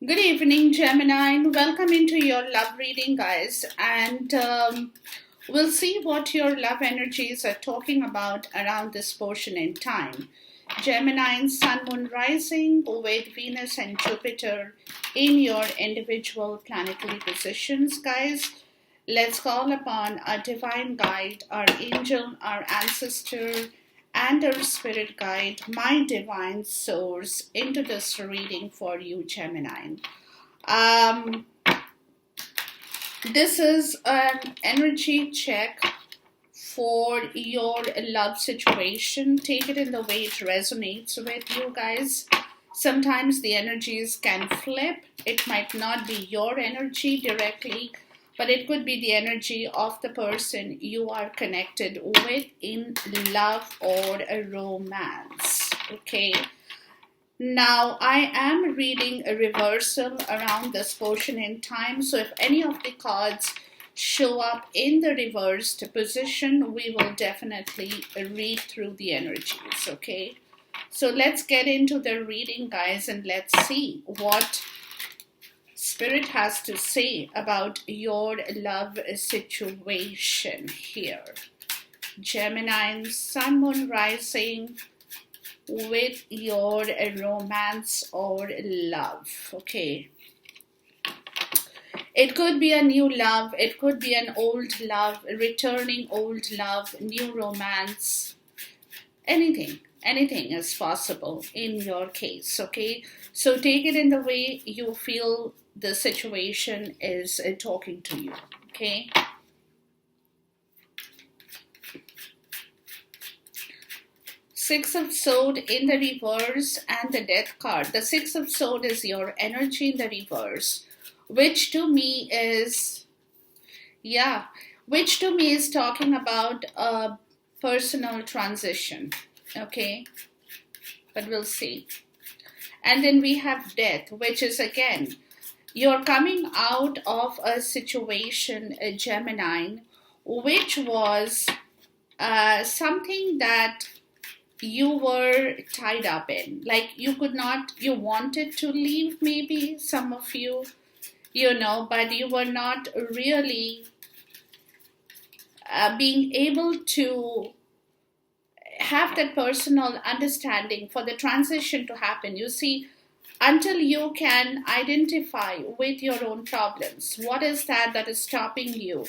Good evening, Gemini. Welcome into your love reading, guys. And we'll see what your love energies are talking about around this portion in time. Gemini, Sun, Moon, Rising with Venus and Jupiter in your individual planetary positions, guys. Let's call upon our divine guide, our angel, our ancestor, and our spirit guide, my divine source, into this reading for you, Gemini. Um, this is an energy check for your love situation. Take it in the way it resonates with you guys. Sometimes the energies can flip. It might not be your energy directly, but it could be the energy of the person you are connected with in love or a romance. Okay. Now, I am reading a reversal around this portion in time. So if any of the cards show up in the reversed position, we will definitely read through the energies, okay? So let's get into the reading, guys, and let's see what Spirit has to say about your love situation here. Gemini, Sun, Moon, Rising with your romance or love, okay? It could be a new love, it could be an old love, returning old love, new romance, anything is possible in your case, okay? So take it in the way you feel the situation is talking to you, okay? Six of Swords in the reverse and the Death card. The Six of Swords is your energy in the reverse, which to me is, which to me is talking about a personal transition, okay? But we'll see. And then we have Death, which is again, you're coming out of a situation, a Gemini, which was something that you were tied up in. Like you could not, you wanted to leave, maybe some of you, but you were not really being able to have that personal understanding for the transition to happen. You see, until you can identify with your own problems, what is that is stopping you?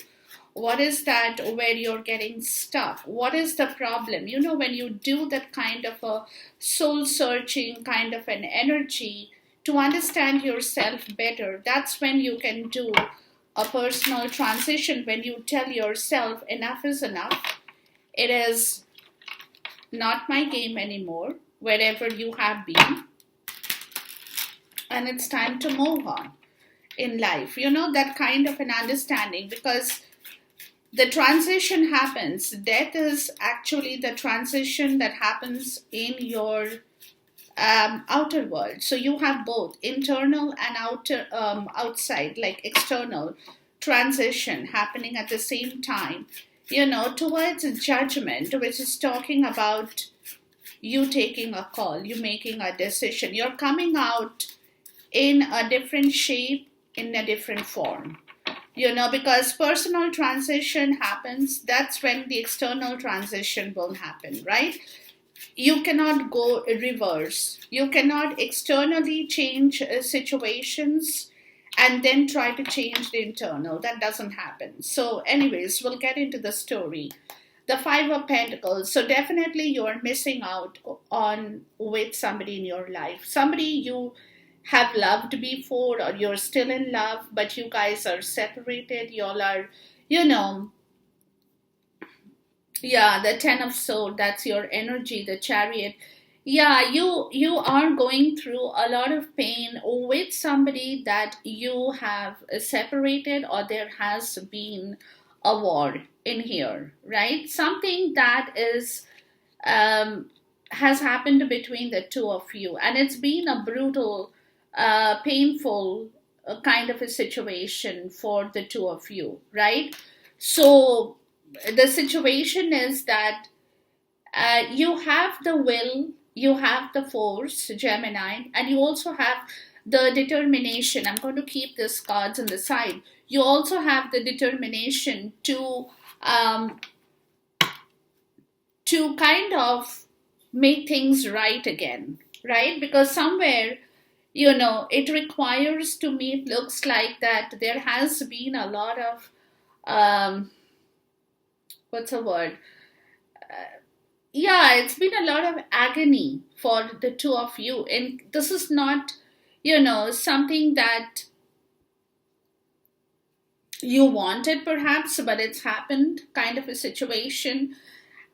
What is that where you're getting stuck? What is the problem? When you do that kind of a soul searching kind of an energy to understand yourself better, that's when you can do a personal transition, when you tell yourself enough is enough. It is not my game anymore, wherever you have been. And it's time to move on in life. That kind of an understanding, because the transition happens. Death is actually the transition that happens in your outer world. So you have both internal and outside, like external transition happening at the same time, towards judgment, which is talking about you taking a call, you making a decision. You're coming out in a different shape, in a different form. Because personal transition happens, that's when the external transition will happen, right? You cannot go reverse. You cannot externally change situations and then try to change the internal. That doesn't happen. So anyways, we'll get into the story. The Five of Pentacles. So definitely you are missing out on with somebody in your life. Somebody you have loved before, or you're still in love, but you guys are separated. Y'all are, the Ten of Swords, that's your energy, the Chariot. You are going through a lot of pain with somebody that you have separated, or there has been a war in here, right? Something that is has happened between the two of you, and it's been a brutal, painful kind of a situation for the two of you, right? So the situation is that you have the will, you have the force, Gemini, and you also have the determination. I'm going to keep these cards on the side. You also have the determination um, to kind of make things right again, right? Because somewhere, it requires, to me, it looks like that there has been a lot of, um, what's the word? Yeah, it's been a lot of agony for the two of you. And this is not, something that you wanted perhaps, but it's happened kind of a situation.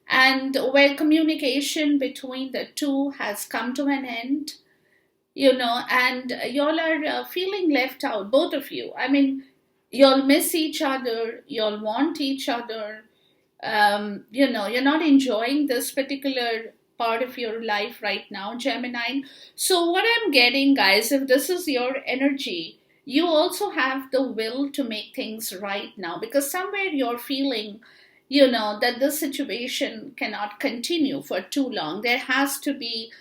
And where communication between the two has come to an end, and y'all are feeling left out, both of you. I mean, y'all miss each other, y'all want each other. You're not enjoying this particular part of your life right now, Gemini. So, what I'm getting, guys, if this is your energy, you also have the will to make things right now, because somewhere you're feeling, that this situation cannot continue for too long. There has to be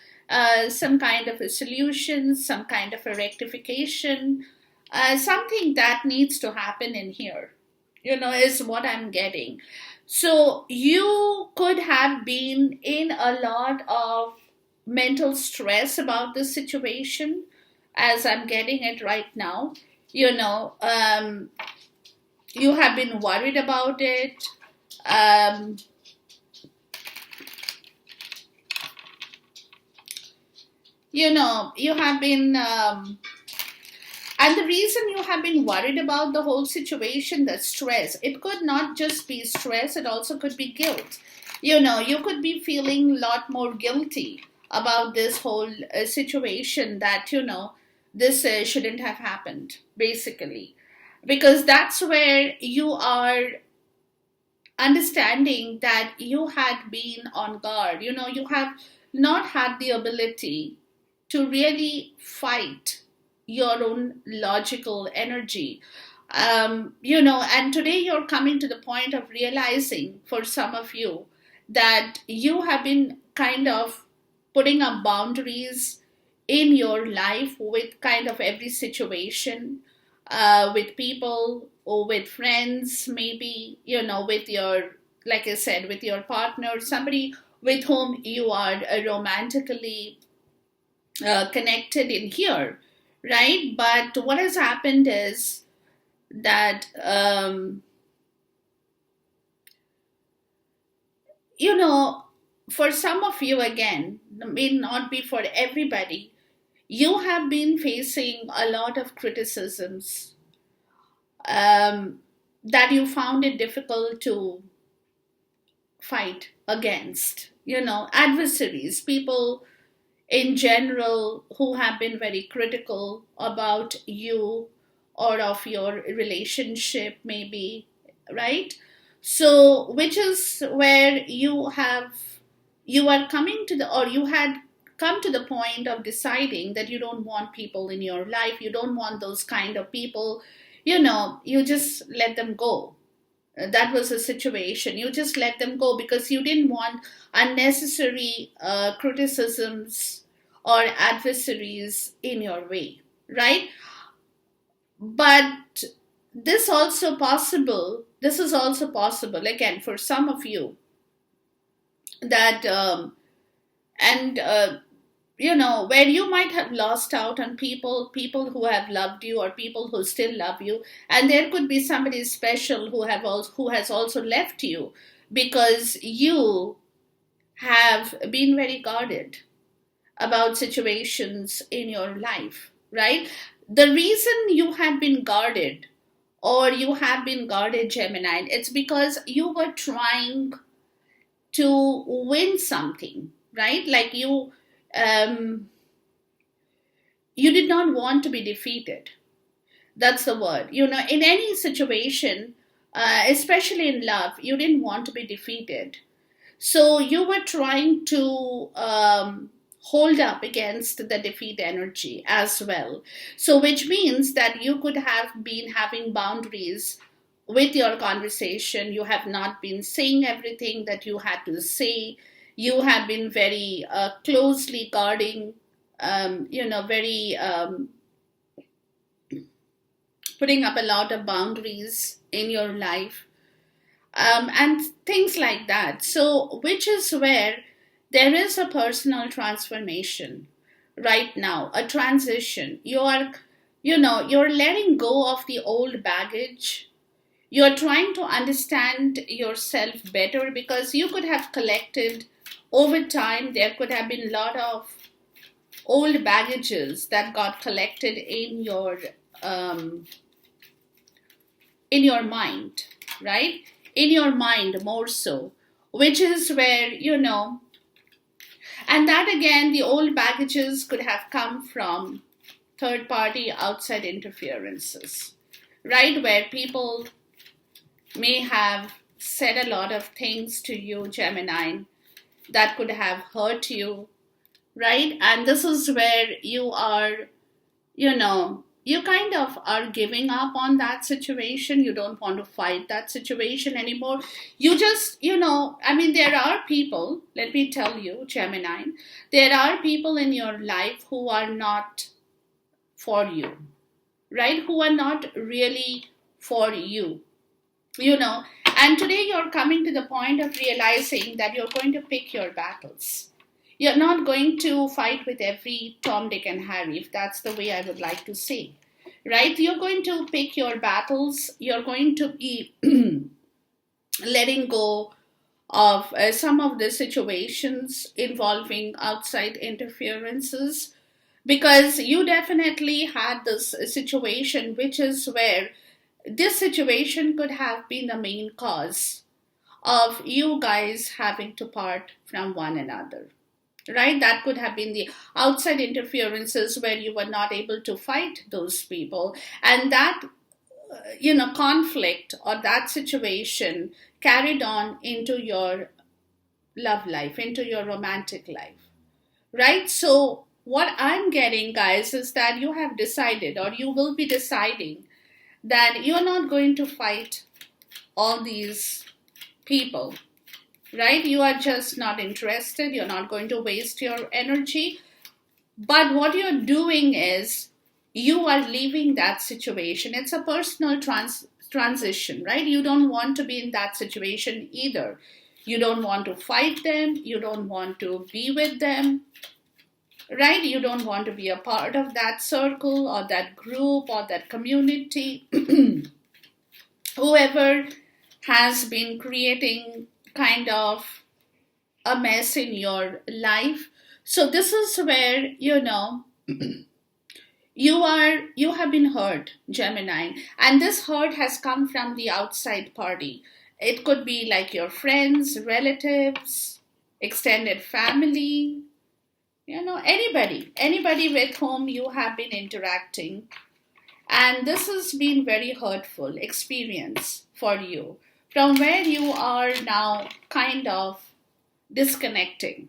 some kind of a solution, some kind of a rectification, something that needs to happen in here, is what I'm getting. So you could have been in a lot of mental stress about this situation, as I'm getting it right now. You know, um, you have been worried about it. Um, you have been, and the reason you have been worried about the whole situation, the stress, it could not just be stress, it also could be guilt. You could be feeling a lot more guilty about this whole situation, that, this shouldn't have happened, basically. Because that's where you are understanding that you had been on guard. You have not had the ability to really fight your own logical energy. And today you're coming to the point of realizing, for some of you, that you have been kind of putting up boundaries in your life with kind of every situation, with people or with friends, maybe, with your, like I said, with your partner, somebody with whom you are romantically connected in here, right? But what has happened is that, you know, for some of you, again, may not be for everybody, you have been facing a lot of criticisms, um, that you found it difficult to fight against, adversaries, people in general who have been very critical about you or of your relationship, maybe, right? So, which is where you are coming to the, or you had come to the point of deciding that you don't want people in your life, you don't want those kind of people, you just let them go. That was the situation. You just let them go because you didn't want unnecessary criticisms or adversaries in your way, right? But this is also possible, again, for some of you, that and where you might have lost out on people who have loved you, or people who still love you, and there could be somebody special who has also left you, because you have been very guarded about situations in your life, right? The reason you have been guarded, or you have been guarded, Gemini, it's because you were trying to win something, right? Like um, you did not want to be defeated. That's the word. In any situation, especially in love, you didn't want to be defeated. So you were trying to hold up against the defeat energy as well. So, which means that you could have been having boundaries with your conversation. You have not been saying everything that you had to say. You have been very closely guarding, very putting up a lot of boundaries in your life, and things like that. So, which is where there is a personal transformation right now, a transition. You're letting go of the old baggage. You're trying to understand yourself better because you could have collected over time, there could have been a lot of old baggages that got collected um, in your mind, right? In your mind more so, which is where, and that again, the old baggages could have come from third party outside interferences, right? Where people may have said a lot of things to you, Gemini, that could have hurt you, right? And this is where you are, you kind of are giving up on that situation. You don't want to fight that situation anymore. You just, I mean, there are people, let me tell you, Gemini, there are people in your life who are not for you, right? Who are not really for you, And today you're coming to the point of realizing that you're going to pick your battles. You're not going to fight with every Tom, Dick, and Harry, if that's the way I would like to say, right? You're going to pick your battles. You're going to be letting go of some of the situations involving outside interferences, because you definitely had this situation, which is where this situation could have been the main cause of you guys having to part from one another, right? That could have been the outside interferences where you were not able to fight those people, and that conflict or that situation carried on into your love life, into your romantic life, right? So what I'm getting, guys, is that you have decided, or you will be deciding, that you're not going to fight all these people, right? You are just not interested. You're not going to waste your energy. But what you're doing is you are leaving that situation. It's a personal transition, right? You don't want to be in that situation either. You don't want to fight them. You don't want to be with them, right? You don't want to be a part of that circle or that group or that community. Whoever has been creating kind of a mess in your life. So this is where, you have been hurt, Gemini, and this hurt has come from the outside party. It could be like your friends, relatives, extended family, anybody with whom you have been interacting. And this has been very hurtful experience for you, from where you are now kind of disconnecting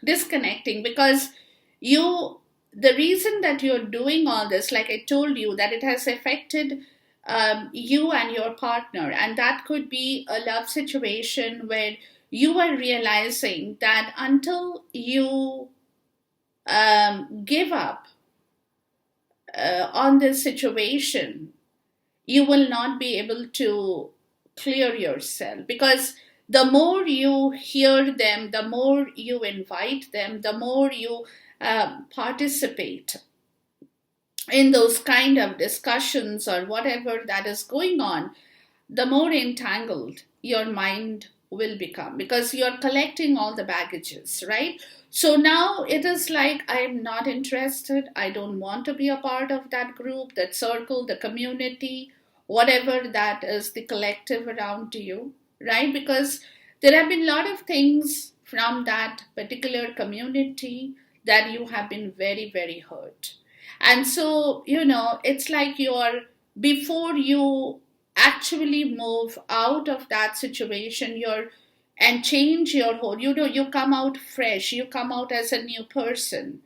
because the reason that you're doing all this, like I told you, that it has affected you and your partner, and that could be a love situation where you are realizing that until you give up on this situation, you will not be able to clear yourself, because the more you hear them, the more you invite them, the more you participate in those kind of discussions or whatever that is going on, the more entangled your mind will become, because you're collecting all the baggages, right? So now it is like, I'm not interested. I don't want to be a part of that group, that circle, the community, whatever that is, the collective around you, right? Because there have been a lot of things from that particular community that you have been very, very hurt. And so, it's like before you actually move out of that situation, and change your whole, you come out fresh, you come out as a new person,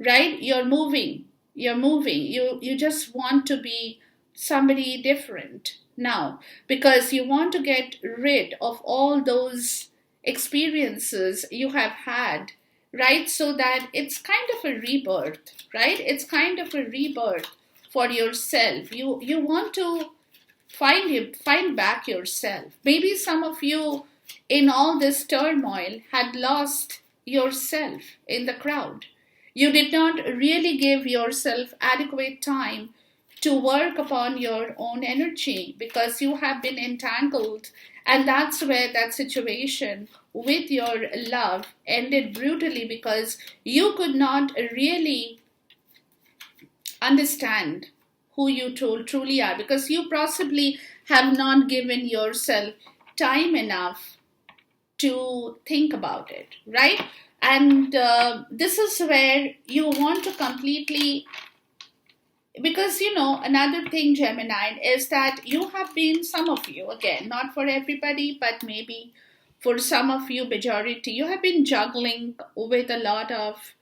right? You're moving, you just want to be somebody different now, because you want to get rid of all those experiences you have had, right? So that it's kind of a rebirth, right? It's kind of a rebirth for yourself. You want to find back yourself. Maybe some of you in all this turmoil had lost yourself in the crowd. You did not really give yourself adequate time to work upon your own energy because you have been entangled, and that's where that situation with your love ended brutally because you could not really understand who you truly are, because you possibly have not given yourself time enough to think about it, right? And this is where you want to completely, because another thing, Gemini, is that you have been, some of you, again, not for everybody, but maybe for some of you, majority, you have been juggling with a lot of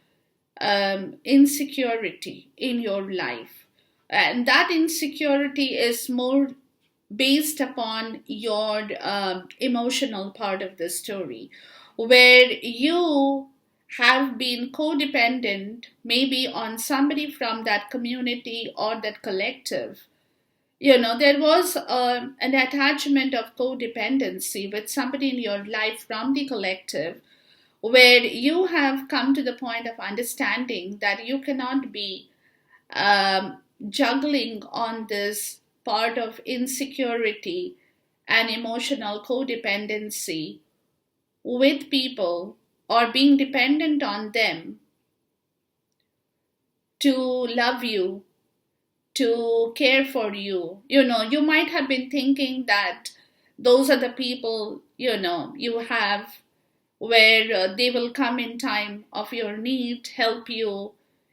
insecurity in your life. And that insecurity is more based upon your emotional part of the story, where you have been codependent maybe on somebody from that community or that collective. There was an attachment of codependency with somebody in your life from the collective, where you have come to the point of understanding that you cannot be juggling on this part of insecurity and emotional codependency with people, or being dependent on them to love you, to care for you. You might have been thinking that those are the people, you have, where they will come in time of your need, help you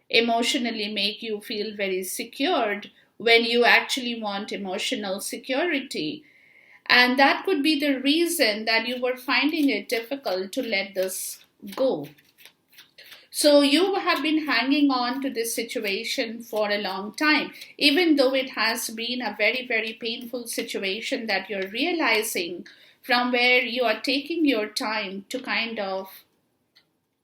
emotionally, make you feel very secured when you actually want emotional security. And that could be the reason that you were finding it difficult to let this go. So you have been hanging on to this situation for a long time, even though it has been a very, very painful situation that you're realizing, from where you are taking your time to kind of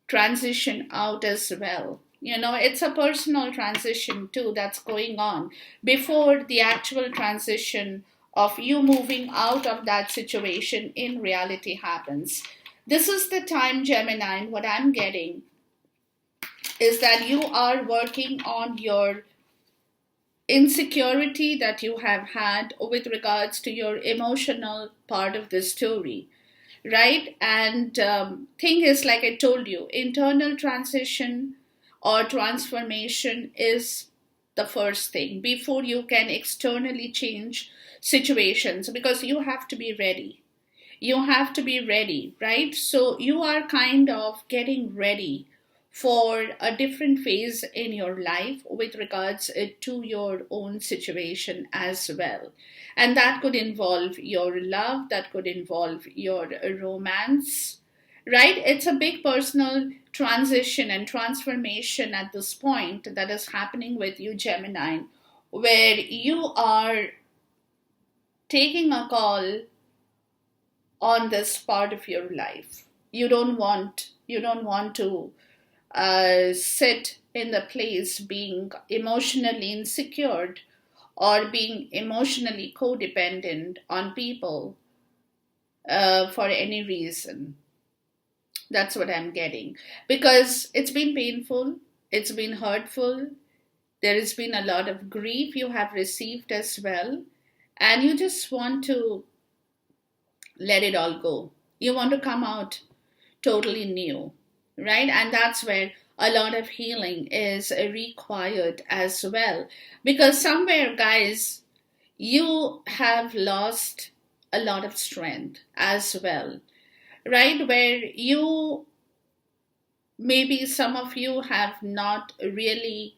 transition out as well. It's a personal transition too that's going on before the actual transition of you moving out of that situation in reality happens. This is the time, Gemini, what I'm getting is that you are working on your insecurity that you have had with regards to your emotional part of the story, right? And thing is, like I told you, internal transition or transformation is the first thing before you can externally change situations, because you have to be ready. You have to be ready, right? So you are kind of getting ready for a different phase in your life with regards to your own situation as well. And that could involve your love, that could involve your romance, right? It's a big personal transition and transformation at this point that is happening with you, Gemini, where you are taking a call on this part of your life. You don't want to sit in the place being emotionally insecure or being emotionally codependent on people for any reason. That's what I'm getting. Because it's been painful, it's been hurtful, there has been a lot of grief you have received as well, and you just want to let it all go. You want to come out totally new, right? And that's where a lot of healing is required as well. Because somewhere, guys, you have lost a lot of strength as well, right? Where you, maybe some of you have not really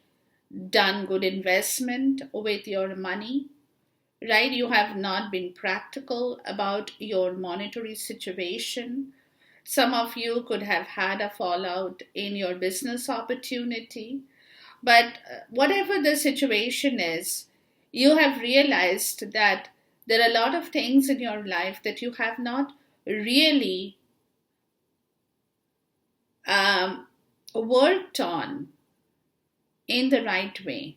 done good investment with your money, right? You have not been practical about your monetary situation. Some of you could have had a fallout in your business opportunity. But whatever the situation is, you have realized that there are a lot of things in your life that you have not really worked on in the right way.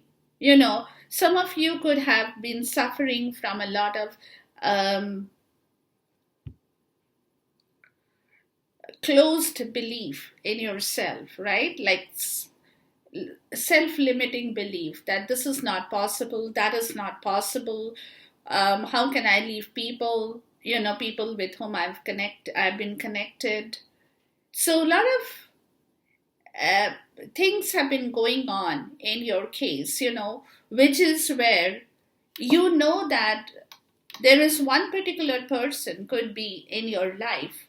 Some of you could have been suffering from a lot of um, closed belief in yourself, right? Like self limiting belief that this is not possible, that is not possible. How can I leave people, people with whom I've been connected. So a lot of uh, things have been going on in your case, which is where that there is one particular person could be in your life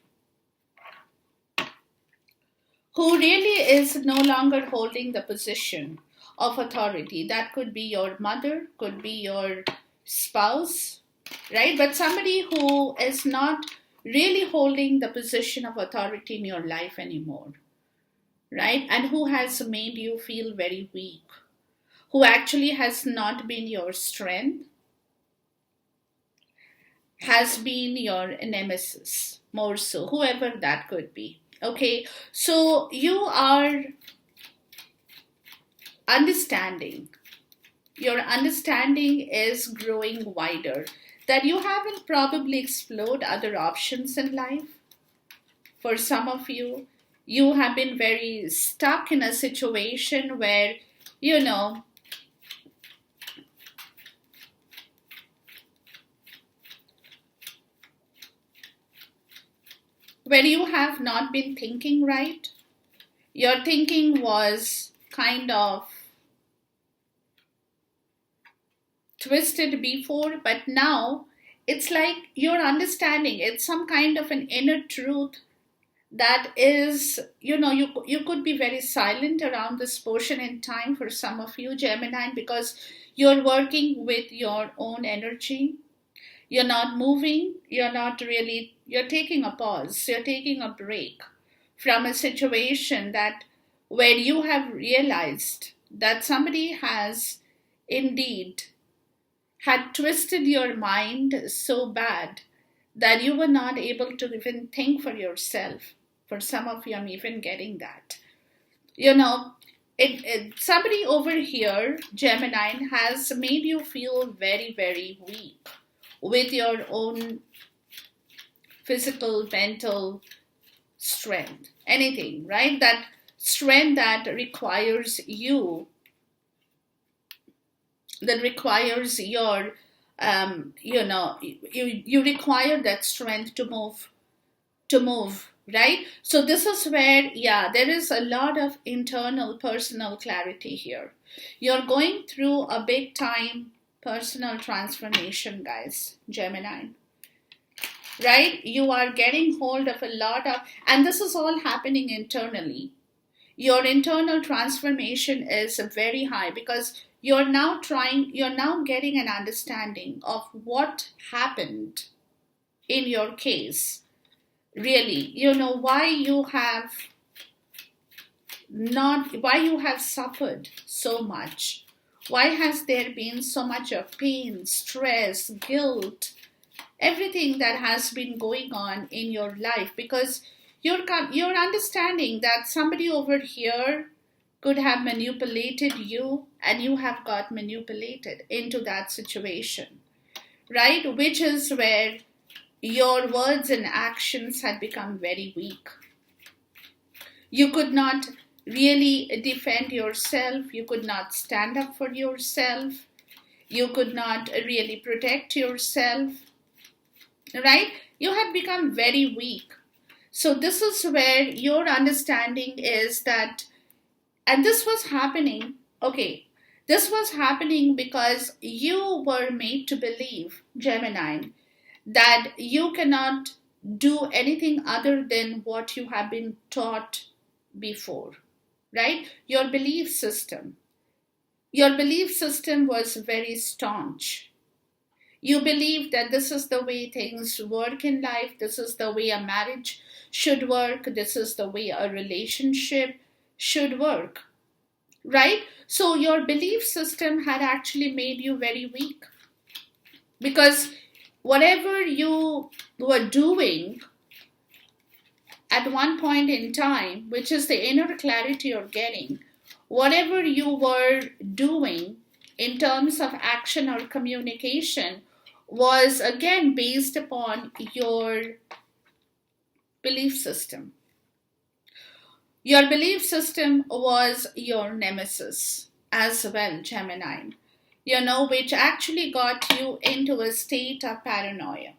who really is no longer holding the position of authority. That could be your mother, could be your spouse, right? But somebody who is not really holding the position of authority in your life anymore, right? And who has made you feel very weak, who actually has not been your strength, has been your nemesis, more so, whoever that could be. Okay, so you are understanding, your understanding is growing wider, that you haven't probably explored other options in life. For some of you, you have been very stuck in a situation where, you know, where you have not been thinking right. Your thinking was kind of twisted before, but now it's like you're understanding. It's some kind of an inner truth that is, you could be very silent around this portion in time for some of you, Gemini, because you're working with your own energy. You're not moving, you're taking a pause, you're taking a break from a situation that where you have realized that somebody has indeed had twisted your mind so bad that you were not able to even think for yourself. For some of you, I'm even getting that. Somebody over here, Gemini, has made you feel very, very weak with your own physical, mental strength. Anything, right? That strength that requires your you require that strength to move, right? So this is where, yeah, there is a lot of internal personal clarity here. You're going through a big time personal transformation, guys, Gemini, right? You are getting hold of a lot of, and this is all happening internally. Your internal transformation is very high because you're now getting an understanding of what happened in your case. Really, why you have suffered so much. Why has there been so much of pain, stress, guilt, everything that has been going on in your life? Because you're understanding that somebody over here could have manipulated you and you have got manipulated into that situation, right? Which is where your words and actions had become very weak. You could not really defend yourself. You could not stand up for yourself. You could not really protect yourself, right? You had become very weak. So this is where your understanding is that, and this was happening, okay, this was happening because you were made to believe, Gemini, that you cannot do anything other than what you have been taught before, right? Your belief system was very staunch. You believe that this is the way things work in life, this is the way a marriage should work, this is the way a relationship should work, right? So your belief system had actually made you very weak because whatever you were doing at one point in time, which is the inner clarity you're getting, whatever you were doing in terms of action or communication was again based upon your belief system. Your belief system was your nemesis as well, Gemini, which actually got you into a state of paranoia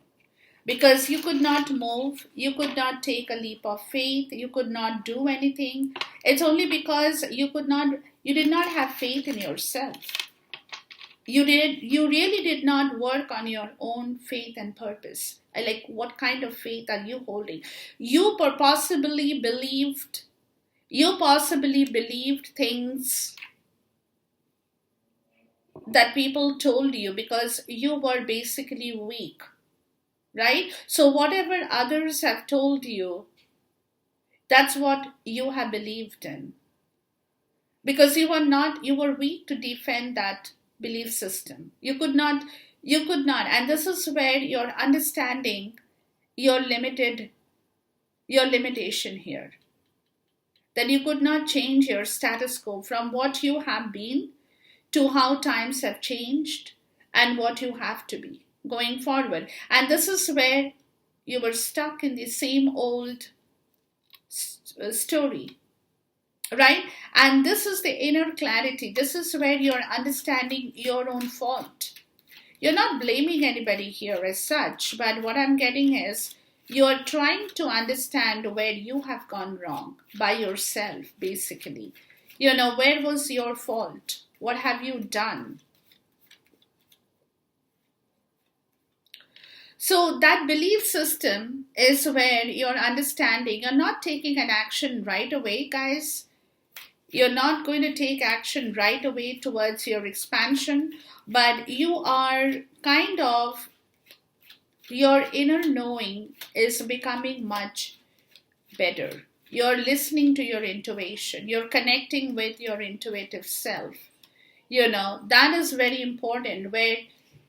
because you could not move, you could not take a leap of faith, you could not do anything. It's only because you did not have faith in yourself. You really did not work on your own faith and purpose. Like, what kind of faith are you holding? You possibly believed things that people told you because you were basically weak, right? So whatever others have told you, that's what you have believed in. Because you were weak to defend that belief system. You could not. And this is where your understanding, your limitation here. That you could not change your status quo from what you have been to how times have changed and what you have to be going forward. And this is where you were stuck in the same old story, right? And this is the inner clarity. This is where you're understanding your own fault. You're not blaming anybody here as such, but what I'm getting is you're trying to understand where you have gone wrong by yourself, basically. Where was your fault? What have you done? So that belief system is where you're understanding. You're not taking an action right away, guys. You're not going to take action right away towards your expansion, but you are your inner knowing is becoming much better. You're listening to your intuition. You're connecting with your intuitive self. That is very important, where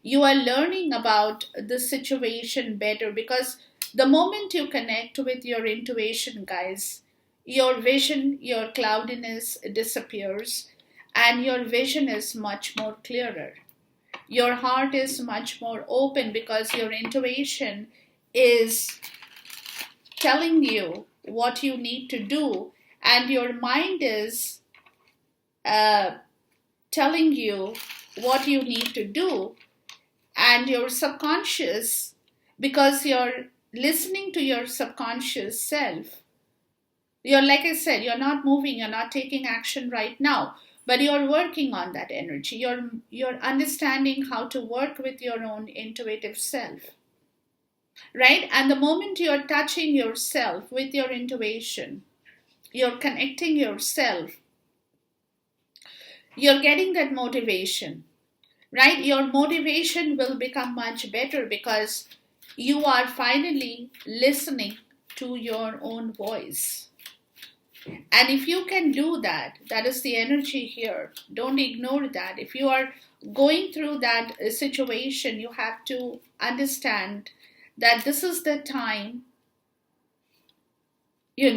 you are learning about the situation better, because the moment you connect with your intuition, guys, your vision, your cloudiness disappears and your vision is much more clearer. Your heart is much more open because your intuition is telling you what you need to do, and your mind is telling you what you need to do, and your subconscious, because you're listening to your subconscious self, like I said, you're not moving, you're not taking action right now, but you're working on that energy. You're understanding how to work with your own intuitive self, right? And the moment you're touching yourself with your intuition, you're connecting yourself, you're getting that motivation, right? Your motivation will become much better because you are finally listening to your own voice. And if you can do that, that is the energy here. Don't ignore that. If you are going through that situation, you have to understand that this is the time, you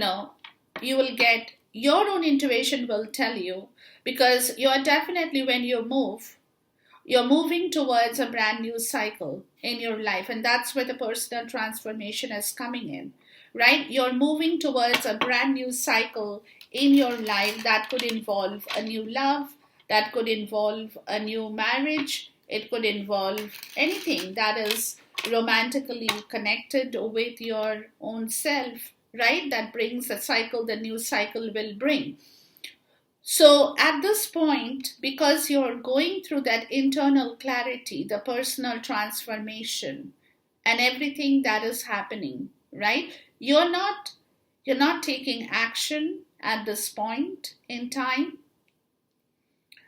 will get your own intuition will tell you, because you are definitely, when you move, you're moving towards a brand new cycle in your life. And that's where the personal transformation is coming in, right? You're moving towards a brand new cycle in your life that could involve a new love, that could involve a new marriage. It could involve anything that is romantically connected with your own self, right? That brings a cycle, the new cycle will bring. So at this point, because you're going through that internal clarity, the personal transformation and everything that is happening, right? You're not taking action at this point in time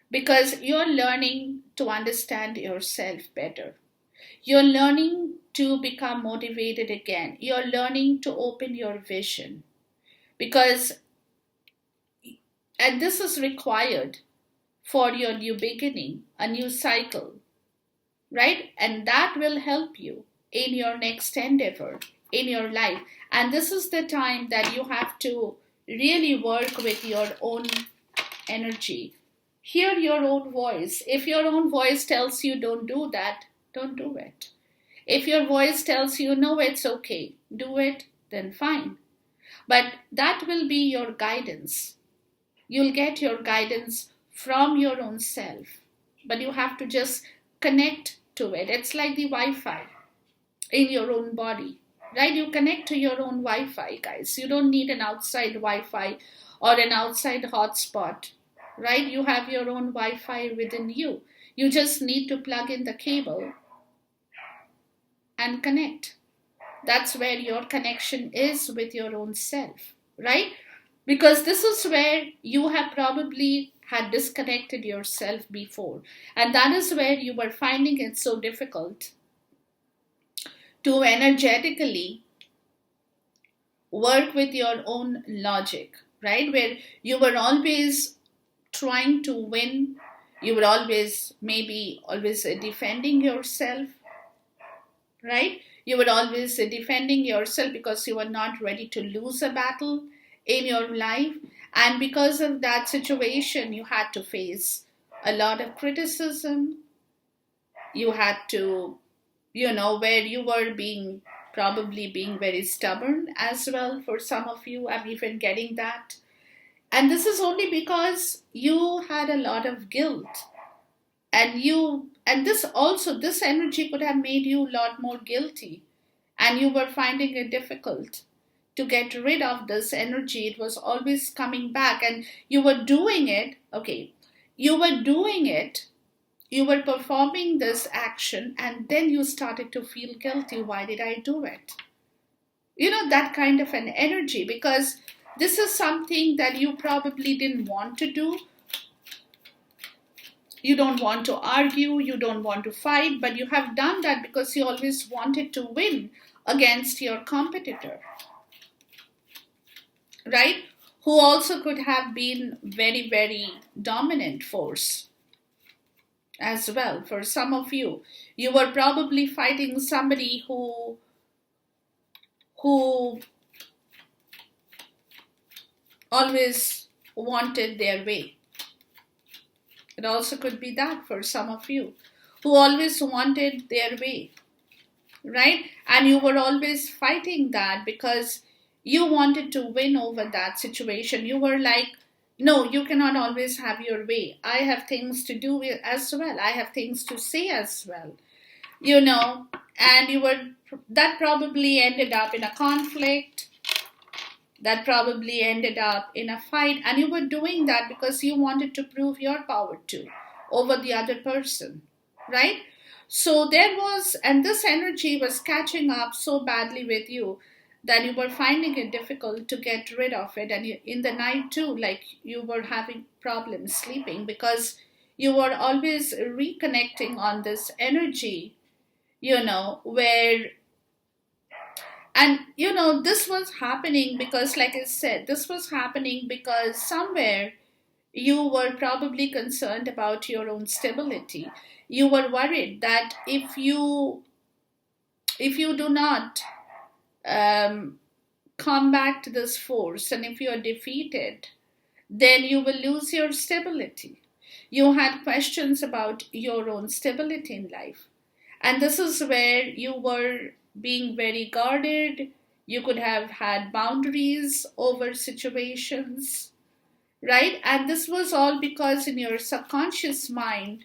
because you're learning to understand yourself better. You're learning to become motivated again. You're learning to open your vision and this is required for your new beginning, a new cycle, right? And that will help you in your next endeavor, in your life. And this is the time that you have to really work with your own energy, Hear your own voice. If your own voice tells you don't do that, don't do it. If your voice tells you no, it's okay, do it, then fine. But that will be your guidance. You'll get your guidance from your own self. But you have to just connect to it. It's like the Wi-Fi in your own body, right? You connect to your own Wi-Fi, guys. You don't need an outside Wi-Fi or an outside hotspot, right? You have your own Wi-Fi within you. You just need to plug in the cable and connect. That's where your connection is with your own self, right? Because this is where you have probably had disconnected yourself before. And that is where you were finding it so difficult to energetically work with your own logic, right? Where you were always trying to win, you were always defending yourself, right? You were always defending yourself because you were not ready to lose a battle in your life. And because of that situation, you had to face a lot of criticism. You had to, where you were probably being very stubborn as well for some of you. I'm even getting that. And this is only because you had a lot of guilt. And this energy could have made you a lot more guilty. And you were finding it difficult to get rid of this energy. It was always coming back, and you were doing it. Okay, you were performing this action, and then you started to feel guilty. Why did I do it? That kind of an energy, because this is something that you probably didn't want to do. You don't want to argue, you don't want to fight, but you have done that because you always wanted to win against your competitor, right? Who also could have been very, very dominant force as well. For some of you, you were probably fighting somebody who always wanted their way. It also could be that for some of you, who always wanted their way, right? And you were always fighting that because you wanted to win over that situation. You were like, no, you cannot always have your way. I have things to do as well. I have things to say as well, and that probably ended up in a conflict. That probably ended up in a fight, and you were doing that because you wanted to prove your power too over the other person, right? So this energy was catching up so badly with you that you were finding it difficult to get rid of it. And in the night too, like you were having problems sleeping because you were always reconnecting on this energy, where and this was happening because, like I said, this was happening because somewhere you were probably concerned about your own stability. You were worried that if you do not combat this force, and if you are defeated, then you will lose your stability. You had questions about your own stability in life. And this is where you were being very guarded. You could have had boundaries over situations, right? And this was all because in your subconscious mind,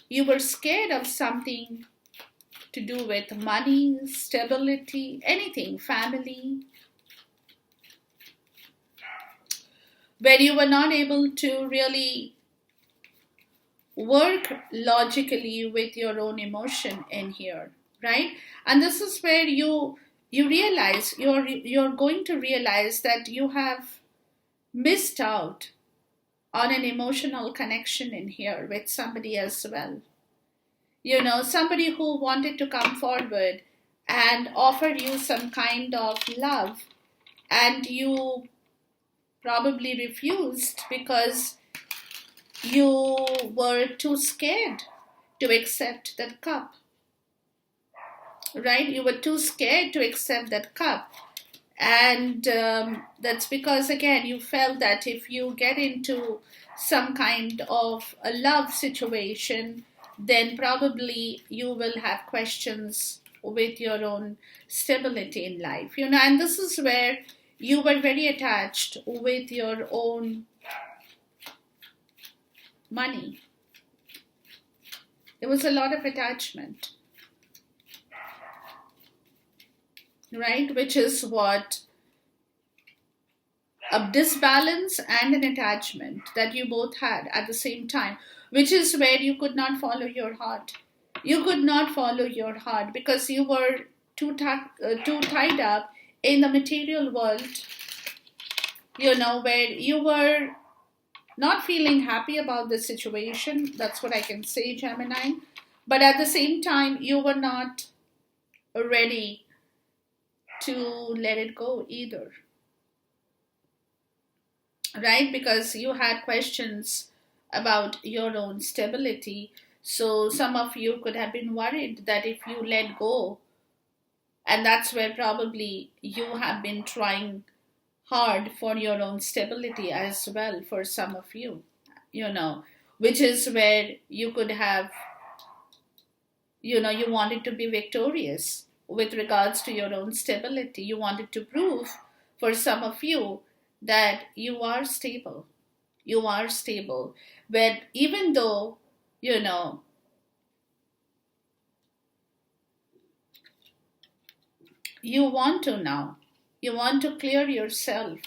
you were scared of something to do with money, stability, anything, family, where you were not able to really work logically with your own emotion in here, right? And this is where you realize you're going to realize that you have missed out on an emotional connection in here with somebody as well. Somebody who wanted to come forward and offer you some kind of love, and you probably refused because you were too scared to accept that cup, right? You were too scared to accept that cup. And that's because, again, you felt that if you get into some kind of a love situation, then probably you will have questions with your own stability in life. And this is where you were very attached with your own money. There was a lot of attachment, right? Which is what a disbalance and an attachment that you both had at the same time, which is where you could not follow your heart. You could not follow your heart because you were too tied up in the material world, where you were not feeling happy about the situation. That's what I can say, Gemini. But at the same time, you were not ready to let it go either. Right? Because you had questions about your own stability. So some of you could have been worried that if you let go, and that's where probably you have been trying hard for your own stability as well for some of you, which is where you could have, you wanted to be victorious with regards to your own stability. You wanted to prove for some of you that you are stable. You are stable. But even though, you want to now, you want to clear yourself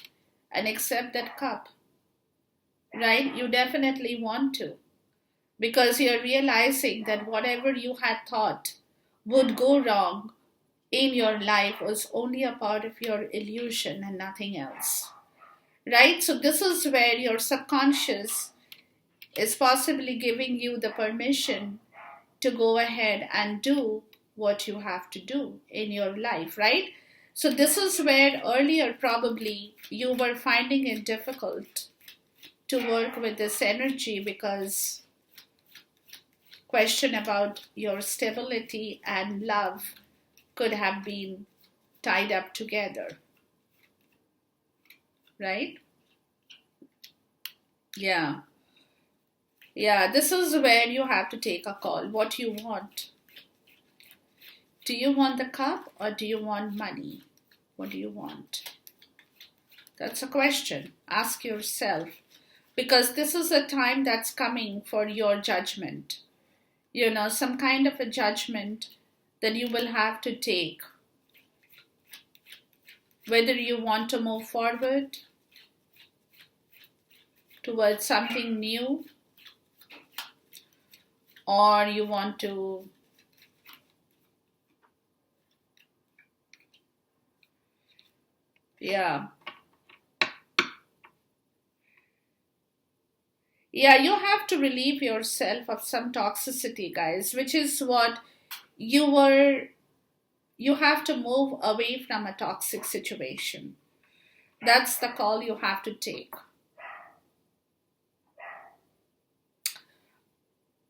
and accept that cup, right? You definitely want to, because you're realizing that whatever you had thought would go wrong in your life was only a part of your illusion and nothing else. Right? So this is where your subconscious is possibly giving you the permission to go ahead and do what you have to do in your life, right? So this is where earlier probably you were finding it difficult to work with this energy because question about your stability and love could have been tied up together. Right? Yeah. Yeah, this is where you have to take a call. What you want? Do you want the cup or do you want money? What do you want? That's a question. Ask yourself. Because this is a time that's coming for your judgment. Some kind of a judgment that you will have to take. Whether you want to move forward towards something new, or you want to yeah, you have to relieve yourself of some toxicity, guys, which is what you have to move away from a toxic situation. That's the call you have to take.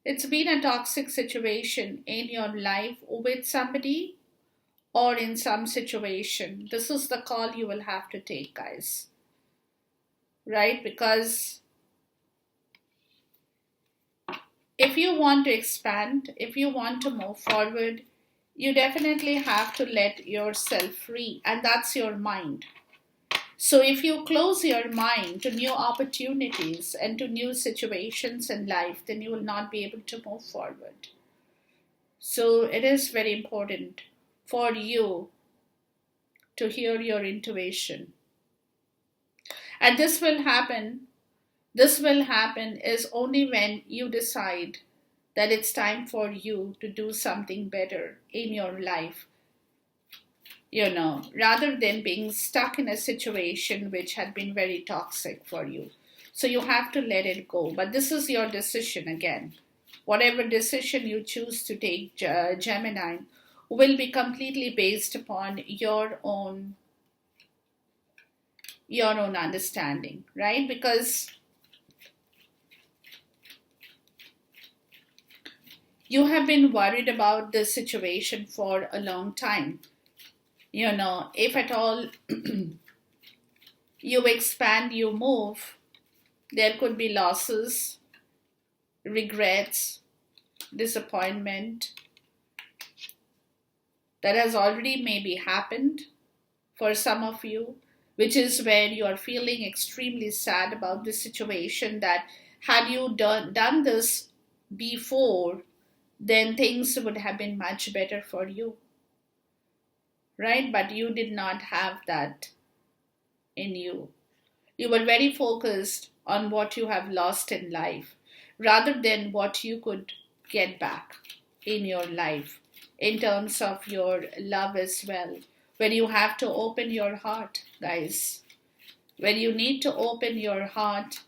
It's been a toxic situation in your life with somebody or in some situation. This is the call you will have to take, guys. Right? Because if you want to expand, if you want to move forward, you definitely have to let yourself free, and that's your mind. So if you close your mind to new opportunities and to new situations in life, then you will not be able to move forward. So it is very important for you to hear your intuition. And this will happen is only when you decide that it's time for you to do something better in your life, rather than being stuck in a situation which had been very toxic for you. So you have to let it go. But this is your decision again. Whatever decision you choose to take, Gemini, will be completely based upon your own understanding, right? Because you have been worried about this situation for a long time. If at all you expand, you move, There could be losses, regrets, disappointment that has already maybe happened for some of you, which is where you are feeling extremely sad about this situation, that had you done this before, then things would have been much better for you, right? But you did not have that in you. You were very focused on what you have lost in life rather than what you could get back in your life in terms of your love as well. When you have to open your heart, guys, when you need to open your heart,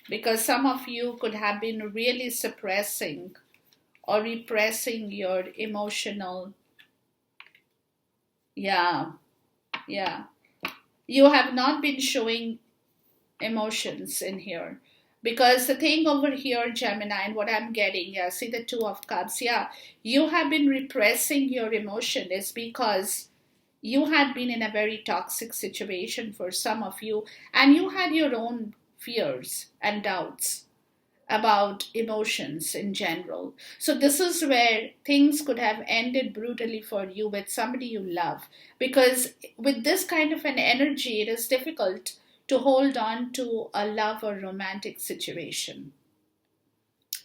because some of you could have been really suppressing or repressing your emotional, yeah, yeah. You have not been showing emotions in here. Because the thing over here, Gemini, and what I'm getting, yeah, see the Two of Cups, yeah, you have been repressing your emotion is because you had been in a very toxic situation for some of you, and you had your own fears and doubts about emotions in general. So this is where things could have ended brutally for you with somebody you love, because with this kind of an energy it is difficult to hold on to a love or romantic situation,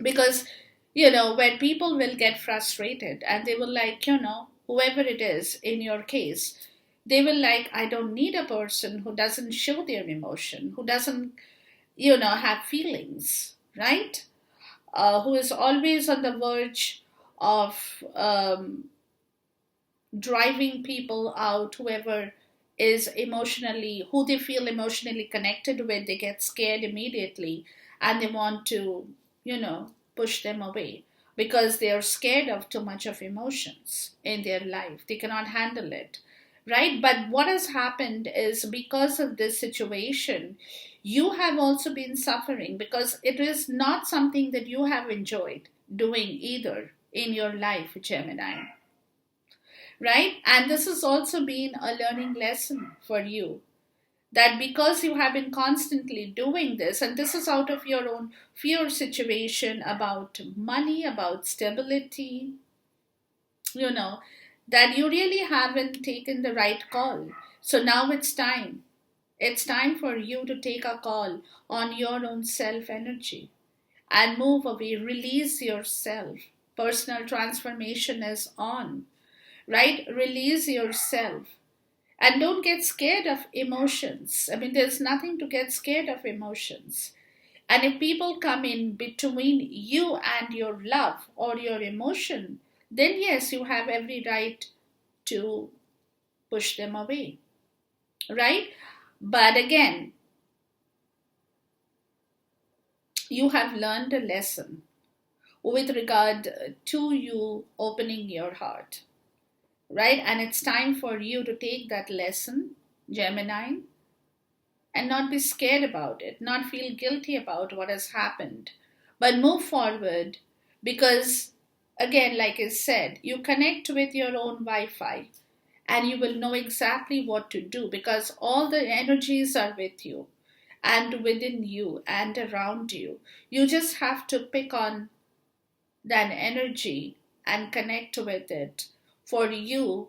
because when people will get frustrated and they will like, whoever it is in your case, they will like, I don't need a person who doesn't show their emotion, who doesn't have feelings, right? Who is always on the verge of driving people out. Whoever is emotionally, who they feel emotionally connected with, they get scared immediately and they want to, push them away because they are scared of too much of emotions in their life. They cannot handle it, right? But what has happened is, because of this situation, you have also been suffering, because it is not something that you have enjoyed doing either in your life, Gemini, right? And this has also been a learning lesson for you, that because you have been constantly doing this, and this is out of your own fear situation about money, about stability, that you really haven't taken the right call. So now it's time. It's time for you to take a call on your own self energy and move away, release yourself. Personal transformation is on, right? Release yourself. And don't get scared of emotions. I mean, there's nothing to get scared of emotions. And if people come in between you and your love or your emotion, then yes, you have every right to push them away, right? But again, you have learned a lesson with regard to you opening your heart, right? And it's time for you to take that lesson, Gemini, and not be scared about it, not feel guilty about what has happened, but move forward. Because, again, like I said, you connect with your own Wi Fi and you will know exactly what to do, because all the energies are with you and within you and around you. You just have to pick on that energy and connect with it for you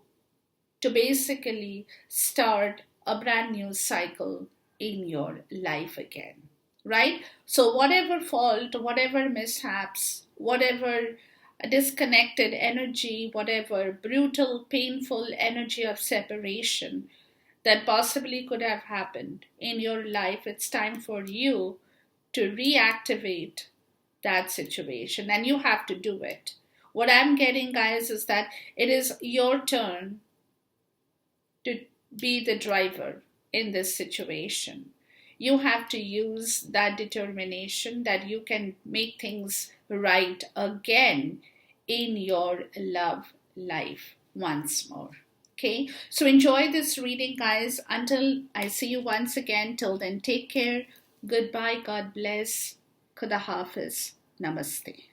to basically start a brand new cycle in your life again, right? So, whatever fault, whatever mishaps, whatever disconnected energy, whatever brutal, painful energy of separation that possibly could have happened in your life, it's time for you to reactivate that situation, and you have to do it. What I'm getting, guys, is that it is your turn to be the driver in this situation. You have to use that determination that you can make things right again in your love life once more. Okay, so enjoy this reading, guys. Until I see you once again, till then, take care. Goodbye. God bless. Khuda Hafiz. Namaste.